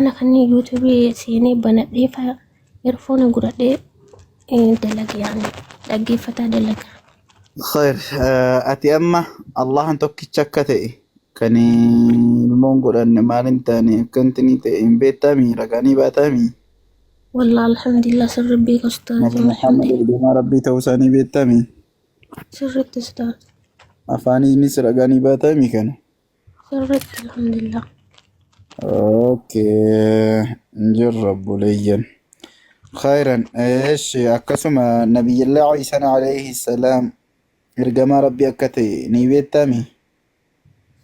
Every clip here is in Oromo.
أنا خلني يوتيوب سيني بندي فإيرفون قرأت دلق يعني دقي فتا دلق. خير أتي أما الله أنتك تشكتي كني المونغول أن مالن تاني كنتني تين بيتامي ركاني باتامي والله الحمد لله سر ربي أستاذ نبي الحمد محمد لله بما ربي توساني بيتامي سرت أستاذ أفاني مصر ركاني باتامي كان سرت الحمد لله. أوكي نجرب ليا خيرا إيش أقسم نبي الله عيسى عليه السلام إرجما ربي أكتي نيبيتامي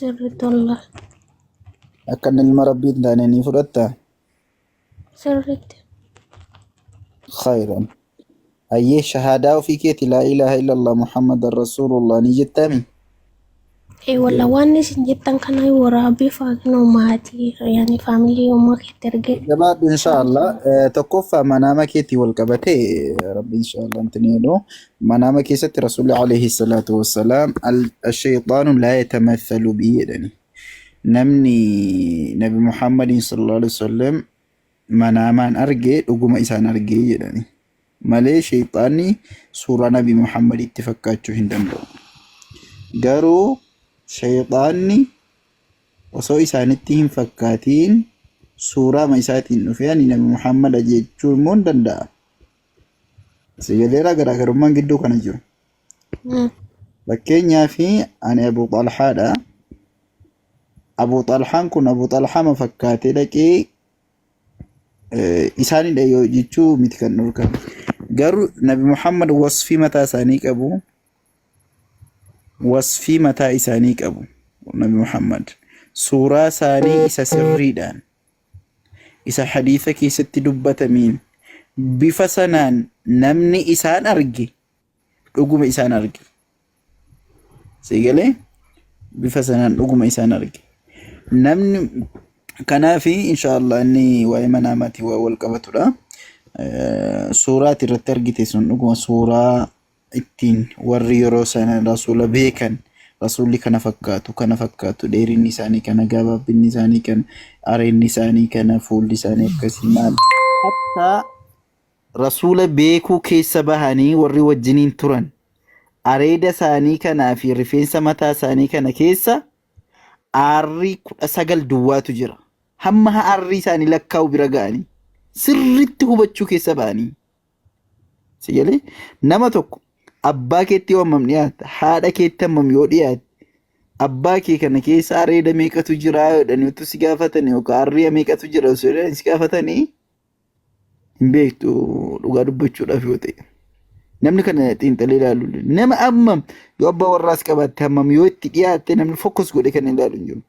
سرت والله أكن المربي داني فرطة سرت. خيرا أي شهادة في كيت لا إله إلا الله محمد رسول الله نجتامي إيه والله واني سنجتن كان ورابي فاكنو ماتي يعني فاميلي يوم كترجع. جماعة إن شاء الله تكفى منامك والكبتي ربي إن شاء الله أنتنيلو منامك ست رسول عليه الصلاة والسلام الشيطان لا يتمثل به يعني نمني نبي محمد صلى الله عليه وسلم منامان أرجع وقوم إسان أرجع يعني مالي شيطاني سورة نبي محمد اتفقاتشو هندندو قالوا شيطاني وصو إسانتهم فكاتين سورة ما إساتين نفياني نبي محمد أجيجو المون دندا سيجليرا غراغر من قدو كان جرو بكينيا في عن أبو طلحة دا أبو طلحة كن أبو طلحة ما فكاتي لكي إساني دا يوجيجو متكن نركب قالوا نبي محمد وصفي متى سانيك أبو وصفي متى إسانيك أبو نبي محمد سورة ساني إسا سريدان إسا حديثك ست دبة مين بفسنان نمني إسان أرجي رقم إسان أرجي سيقلي بفسنان رقم إسان أرجي نمني كان في إن شاء الله أني وإمناماتي والقبط لا سورة الرترجي تسون رقم سورة ittiin warri yeroo sana rasuula beekan rasuulli kana fakkaatu dheerinni isaanii kana gabaabinni isaanii kana areenni isaanii kana fuulli isaanii akkasii maal hatta rasuula beekuu keessa bahanii warri wajjiniin turan areeda isaanii kanaa fi rifeensa mataa isaanii kana keessa aarrii 19 duwwaatu jira hamma aarrii isaanii lakkaa'u bira ga'anii sirritti hubachuu keessa bahanii sigalee nama tokko abbaa keetti yoo hammam dhiyaate haadha keetti hammam yoo dhiyaate abbaa kee kana keessa areeda meeqatu jira jedhanii utuu si gaafatanii yookaan aarrii meeqatu jira osoo jedhanii si gaafatanii hin beektu dhugaa dubbachuudhaaf yoo ta'e namni kana xiinxalee ilaalu nama hammam yoo abbaa warraas qabaatte hammam yoo itti dhiyaatte namni fokkus godhe kan ilaalu hin jiru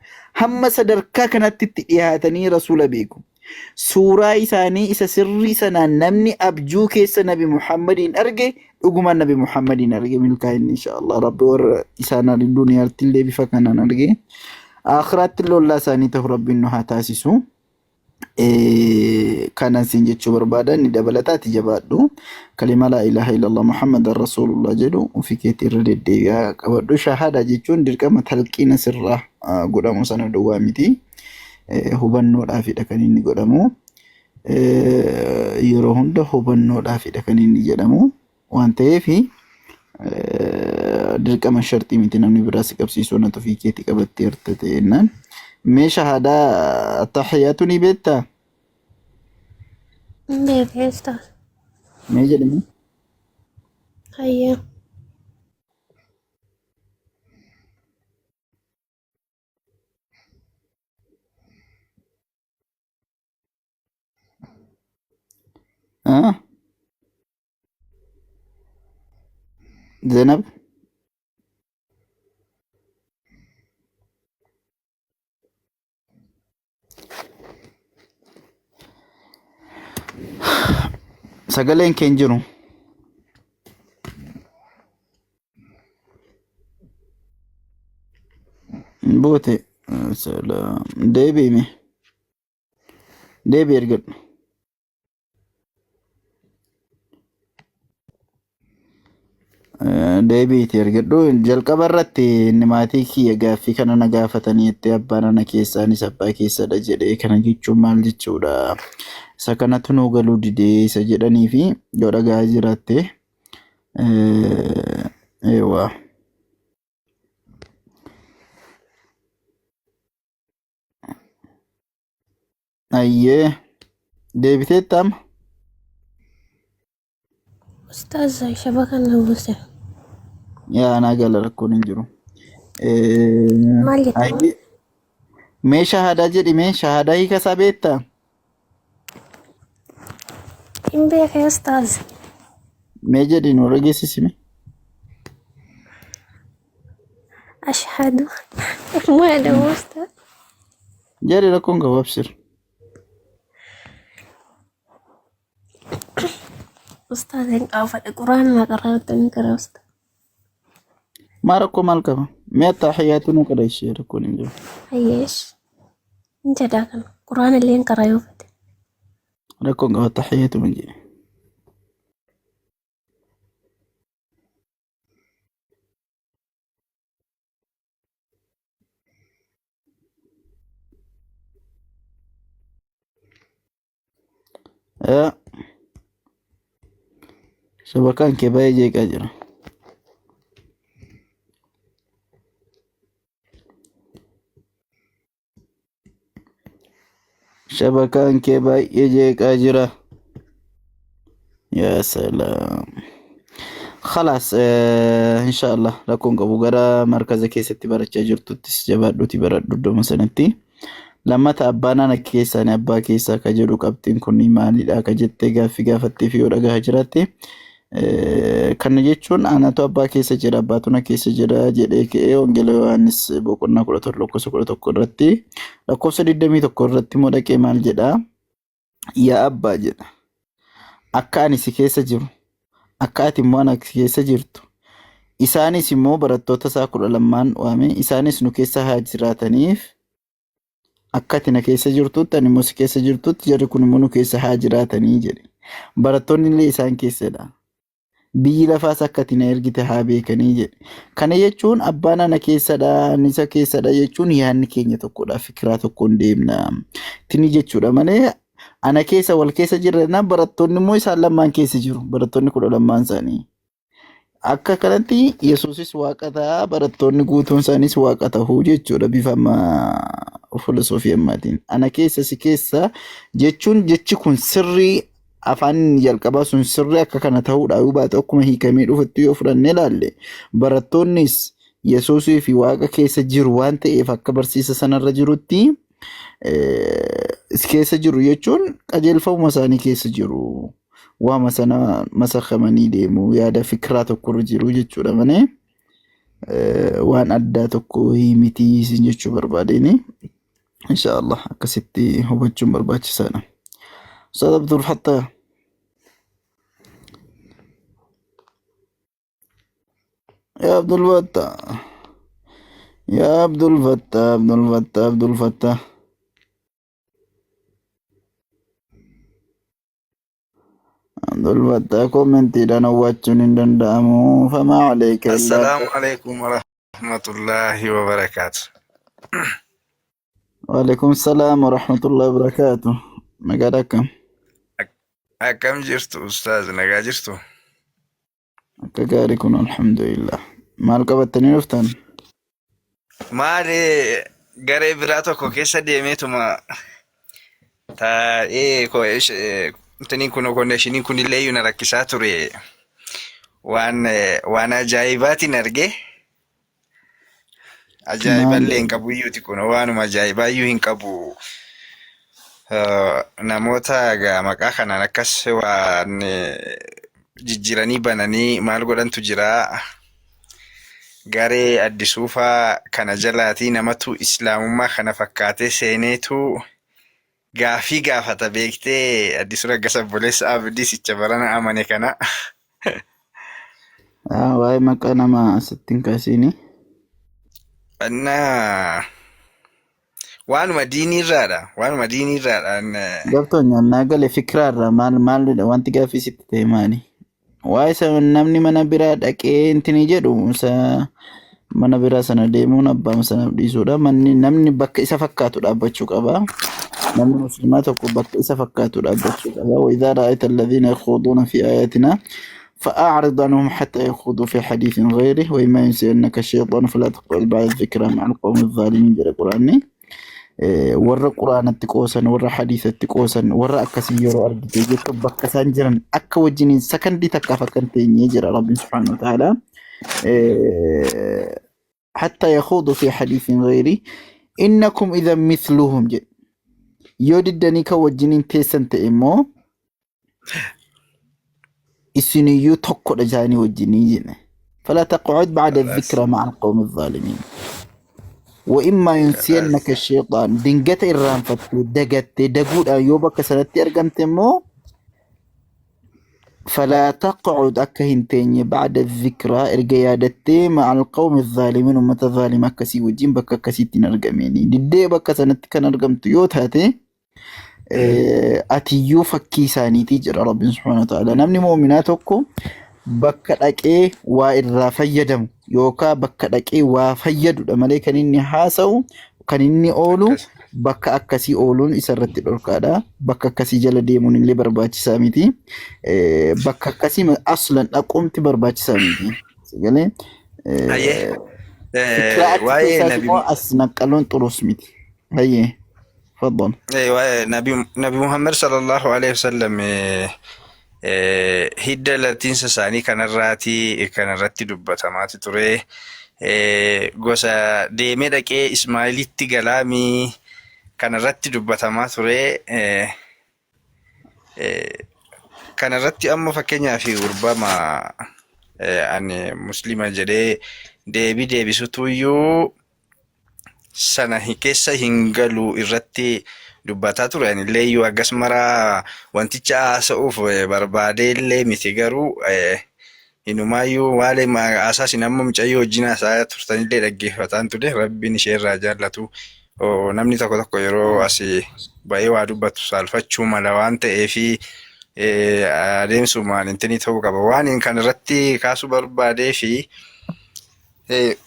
hamma sadarkaa kanatti itti dhiyaatanii rasuula beeku. Suuraa isaanii isa sirrii sanaan namni abjuu keessa nabi Muhammadiin arge dhugumaan nabi Muhammadiin arge milkaa'inni inshaallah rabbi warra isaan duniyaatti illee bifa kanaan arge akhiraatti lollaa isaanii ta'u rabbiin nu haa taasisu. Kanan siin jechuu barbaadan ni dabalataati jabaadhu kalima laa ilaaha illallah muhammadan rasuulullah jedhu ofii keetii irra deddeebi'aa qabadhu shahaada jechuun dirqama talqiina sirraa godhamu sana duwwaa miti. Hubannoodhaafidha kan inni godhamu yeroo hunda hubannoodhaafidha kan inni jedhamu waan ta'eef dirqama shartii miti namni biraas qabsiisuu na ofii keetii qabattee hirtate jennaan mee shahaadaa attahiyaatu ni beektaa? Beektaa. Mee jedhame? Hayya. زينب sagaleen kee hin jiru boote deebi'ime deebi ergadhu deebiiti ergadhu jalqaba irratti inni maatii kiyya gaaffii kana na gaafatanii itti abbaan ana keessaanis abbaa keessadha jedhee kana jechuun maal jechuudha isa kanatu nuu galuu didee isa jedhanii fi yoo dhagaa jiraatte eewwa ayyee deebitee tam Ustaz shabakan nabuse. yaa naa gala rakkoon hin jiru. Maal jettan? Mee shahadaa jedhi mee shahadaa hiika isaa beektaa? Hin beeka Ustaz. Mee jedhi nu dhageessisime. Ashhadu. Maada Ustaz. Jedhi rakkoon gabaabsir. Ustaz yang afad Quran ma qara'atun kara Ustaz. ما ركو مالكم ما تحياتنا نقدر يشير ركون نجوا Ayesh. Jadakan Quran اللي yang qarayo fat. ركون قوة تحياته من جي شبكان كباي جيك أجر شبكان كباي يجيك أجر يا سلام خلاص إن شاء الله لكم قبو قرا مركز كيستي برچا جرتو تسجبادو تبردو دو مسنتي لما تأبانا نكيساني أبا كيسا كجرو قبتين كوني مالي لا كجتة غافي غافتي في ورقا هجراتي kana jechuun anatu abbaa keessa jira abbaatu na keessa jira jedhee ka'ee wangeela Yohaannis boqonnaa 11 lakkoofsa 11 irratti lakkoofsa 21 irratti immoo dhaqee maal jedha yaa abbaa jedha akka ani si keessa jiru akka ati immoo ana keessa jirtu isaanis immoo barattoota isaa 12 waame isaanis nu keessa haa jiraataniif akka ati na keessa jirtutti ani immoo si keessa jirtutti jarri kun immoo nu keessa haa jiraatanii jedhe barattoonni illee isaan keessadha. Biyyi lafaas akka ati na ergite haa beekanii jedhe. Kana jechuun abbaan ana keessadha, anisa keessadha jechuun yaadni keenya tokkodha, fikiraa tokkoon deemna. Tini jechuudha malee ana keessa wal keessa jirra barattoonni immoo isaan lamaan keessa jiru. Barattoonni 12 isaanii. Akka kanatti Yesuusis waaqataa barattoonni guutuun isaaniis waaqa ta'uu jechuudha bifa filosofii ammaatiin. Ana keessa si keessa jechuun jechi kun sirrii afaan jalqabaa sun sirrii akka kana ta'uudha yoo baate akkuma hiikamee dhufutti yoo fudhannee ilaalle barattoonnis Yesuusii fi waaqa keessa jiru waan ta'eef akka barsiisa sanarra jirutti keessa jiru jechuun qajeelfamuma isaanii keessa jiru waama sana masakamanii deemu yaada fikiraa tokkorra jiru jechuudha malee waan addaa tokko miti isin jechuu barbaadeni inshallah akkasitti hubachuun barbaachisaadha. Ustaz Abdul Fattah يا عبد الفتاح يا عبد الفتاح عبد الفتاح عبد الفتاح عبد الفتاح كومنتي دانا واتشون دندامو فما عليك السلام عليكم ورحمة الله وبركاته. وعليكم السلام ورحمة الله وبركاته. مقادك أكم جرتو أستاذ نجا جرتو؟ كجاري كن الحمد لله. مالك بتني رفتن؟ مالي غري براتو كوكيسا ديميتو ما تا كو إيش تنين كونو كونشينين كوني ليو نركيساتو ري وانا جايباتي نرجي ajaa'iba illee hin qabu iyyuuti kun waanuma ajaa'ibaa iyyuu hin qabu. Namoota maqaa kanaan akkas waan jijjiiranii bananii maal godhantu jira. Garee addisuufaa kana jalaatii namatu islaamummaa kana fakkaatee seeneetu gaafii gaafata beektee addisuu raggasa obboleessa abdii sicha barana amane kana. Waa'ee maqaa nama sittiin kaasiini. Waanuma diiniirraadha. Waanuma diiniirraadhaan. Gabtoon nyaannaa galee fikiraarra maal wanti gaafii sitti ta'e maali? waa'ee isa namni mana biraa dhaqee intini jedhu isa mana biraa sana deemuun abbaa sana dhiisuudha. Namni bakka isa fakkaatu dhaabbachuu qaba. namni muslimaa tokko bakka isa fakkaatu dhaabbachuu qaba. وإذا رأيت الذين يخوضون في آياتنا فأعرض عنهم حتى يخوضوا في حديث غيره وإما ينسينك الشيطان فلا تقبل بعد الذكرى مع القوم الظالمين جل قرآني warra quraanatti qoosan warra hadiisatti qoosan warra akkasii yeroo argite jettu bakka isaan jiran akka wajjiniin sakandii takkaaf akka hin teenye jira rabbiin subhaanahu wa ta'ala hatta yakhuudu fi hadiisin ghayri innakum idhan mithluhum jedhe yoo diddanii kan wajjiniin teessan ta'e immoo isiniyyuu tokkodha jaanii wajjinii jedhe فلا تقعد بعد الذكرى مع القوم الظالمين وإما ينسينك الشيطان دنجت إرام فتو دقت دقود أيوبك سنتي أرقمت مو فلا تقعد أكهنتين بعد الذكرى إرقيادتي مع القوم الظالمين ومتظالم أكسي وجين بك أكسيتين أرقميني دي بك سنتي كان أرقمت يوت هاتي أتيو فكي ساني تجر رب سبحانه وتعالى نمني مؤمناتكم bakka dhaqee waa irraa fayyadamu yookaan bakka dhaqee waa fayyadu malee kan inni haasa'u kan inni oolu bakka akkasii ooluun isarratti dhorkaadha. Bakka akkasii jala deemuun illee barbaachisaa miti. Bakka akkasii aslan dhaquumti barbaachisaa miti. Galee waa'ee nabi as naqaloon xurus miti. Hayyee fadlan. Waa'ee nabi Muhammad sallallahu alaihi wasallam hidda latiinsa isaanii kanarratti dubbatamaati ture. Gosa deemee dhaqee Ismaa'ilitti galaamii kanarratti dubbatamaa ture. Kanarratti amma fakkeenyaaf gurbama ani muslima jedhee deebisutuyyuu sana keessa hin galu irratti dubbataa ture. Anillee iyyuu akkas mara wanticha haasa'uuf barbaadee illee miti garuu inumaayyuu waale asaasin amma mucayyoo wajjin haasaa turtanillee dhaggeeffataan ture. Rabbiin isheerraa jaallatu namni tokko tokko yeroo asii ba'ee waa dubbatu saalfachuu mala waan ta'eefi adeemsumaan intini ta'uu qaba. Waan kan irratti kaasuu barbaadee fi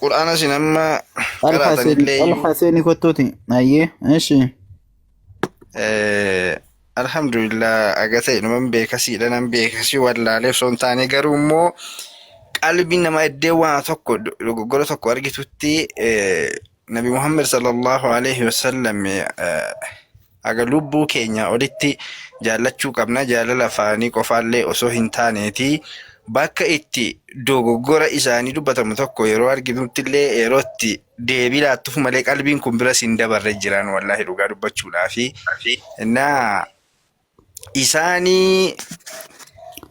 quraana sin amma qaraatanillee Al-Haseeni kottuuti. Ayyee eeshi. Alhamdulillah agatee numan beekasiidha nan beekasii wallaalee osoo hin taane garuu immoo qalbiin nama iddoo waan tokko dogoggora tokko argitutti Nabi Muhammad sallallahu alaihi wasallam aga lubbuu keenya olitti jaallachuu qabna. Jaalala afaanii qofaallee osoo hin taaneeti bakka itti dogoggora isaanii dubbatamu tokko yeroo argitutti illee yerootti deebii laattuuf malee qalbiin kun bira siin dabarre jiran wallahi dhugaa dubbachuudhaafi innaa isaanii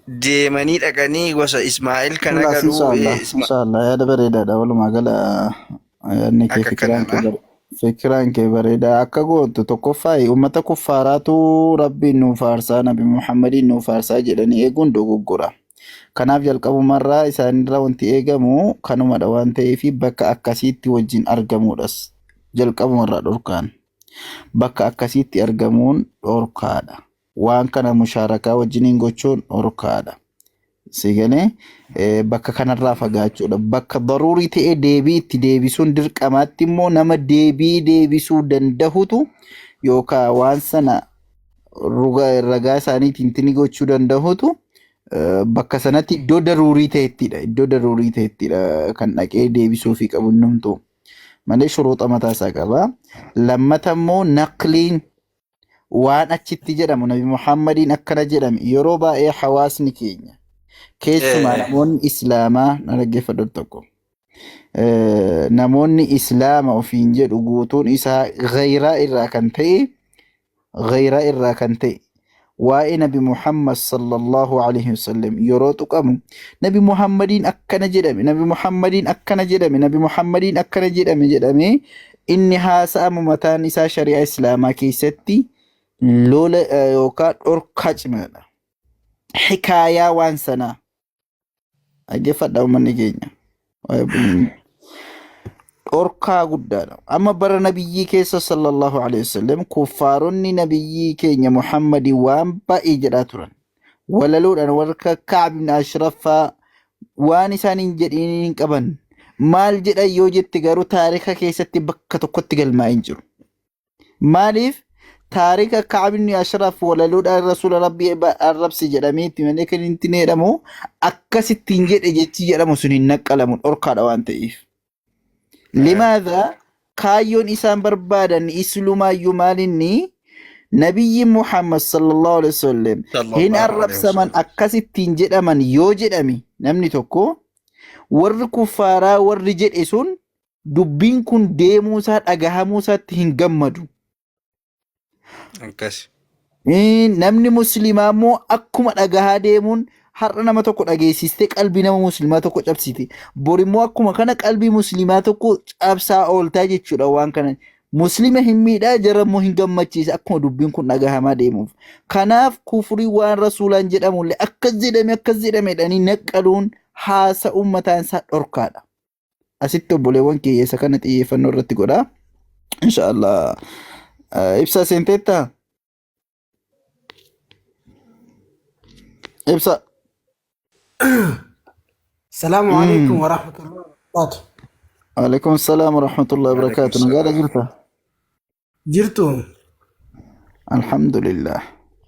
deemanii dhaqanii gosa Ismaa'il kana galuu inshallah yaada bareedaadha. Walumaa gala yaadni kee fikiraan kee bareeda akka gootu tokkoffaa uummata kuffaaraatu rabbiin nuuf faarsaa Nabi Muhammadiin nuuf faarsaa jedhanii eeguun dogoggora. Kanaaf jalqabumarraa isaanirraa wanti eegamu kanumadha waan ta'eef bakka akkasiitti wajjin argamuudhas jalqabumarraa dhorkaan. Bakka akkasiitti argamuun dhorkaadha. Waan kana mushaarakaa wajjiniin gochuun dhorkaadha. Sigane bakka kanarraa fagaachuudha. Bakka daruurii ta'ee deebii itti deebisuun dirqamaatti immoo nama deebii deebisuu dandahutu yookaan waan sana ragaa isaaniitiin tini gochuu dandahutu bakka sanatti iddoo daruurii ta'ettidha. Iddoo daruurii ta'ettidha kan dhaqee deebisuu fi qabu numtu malee shuruuxa mataa isaa qaba. Lammata immoo naqliin waan achitti jedhamu Nabi Muhammadiin akkana jedhame yeroo baay'ee hawaasni keenya keessumaa namoonni islaamaa na dhaggeeffadhu tokko namoonni islaama ofiin jedhu guutuun isaa ghayraa irraa kan ta'e waa'ee Nabi Muhammad sallallahu alaihi wasallam yeroo tuqamu Nabi Muhammadiin akkana jedhame Nabi Muhammadiin akkana jedhame Nabi Muhammadiin akkana jedhame inni haasa'amu mataan isaa shari'aa islaamaa keessatti lola yookaan dhorkaa cimaadha. Hikaayaa waan sanaa dhaggeeffadhaa uummanni keenya dhorkaa guddaadha. Amma bara nabiyyii keessa sallallahu alaihi wasallam kuffaaronni nabiyyii keenya Muhammadii waan baay'ee jedhaa turan. walaluudhaan warra Ka'ab ibn Ashraf waan isaan hin jedhin hin qaban. Maal jedhan yoo jette garuu taarika keessatti bakka tokkotti galmaa'ee hin jiru. Maaliif taarika Ka'ab ibn Ashraf walaluudhaan rasuula rabbii arrabsi jedhameetti malee kan hin jedhamu akkasittiin jedhe jechi jedhamu sun hin naqqalamu dhorkaadha waan ta'eef. Limaadhaa kaayyoon isaan barbaadan islumaayyuu maalinni nabiyyi Muhammad sallallahu alaihi wasallam hin arrabsaman akkasittiin jedhaman yoo jedhame namni tokko warri kuffaaraa warri jedhe sun dubbiin kun deemuusaa dhagahamuusaatti hin gammadu. Namni muslimaa immoo akkuma dhagahaa deemuun har'a nama tokko dhageessiste qalbii nama muslimaa tokko cabsite. Bor immoo akkuma kana qalbii muslimaa tokko cabsaa ooltaa jechuudha waan kana. Muslima hin miidhaa jara immoo hin gammachiisa akkuma dubbiin kun dhagahamaa deemuuf. Kanaaf kufrii waan rasuulaan jedhamullee akkas jedhamedhanii naqqaluun haasa uummataan isaa dhorkaadha. Asitti obboleewwan kiyyeessa kana xiyyeeffannoo irratti godhaa. Inshaallah ibsa seenteettaa? Ibsa. السلام عليكم ورحمة الله وبركاته. وعليكم السلام ورحمة الله وبركاته. نقال جرتا. جرتم. الحمد لله.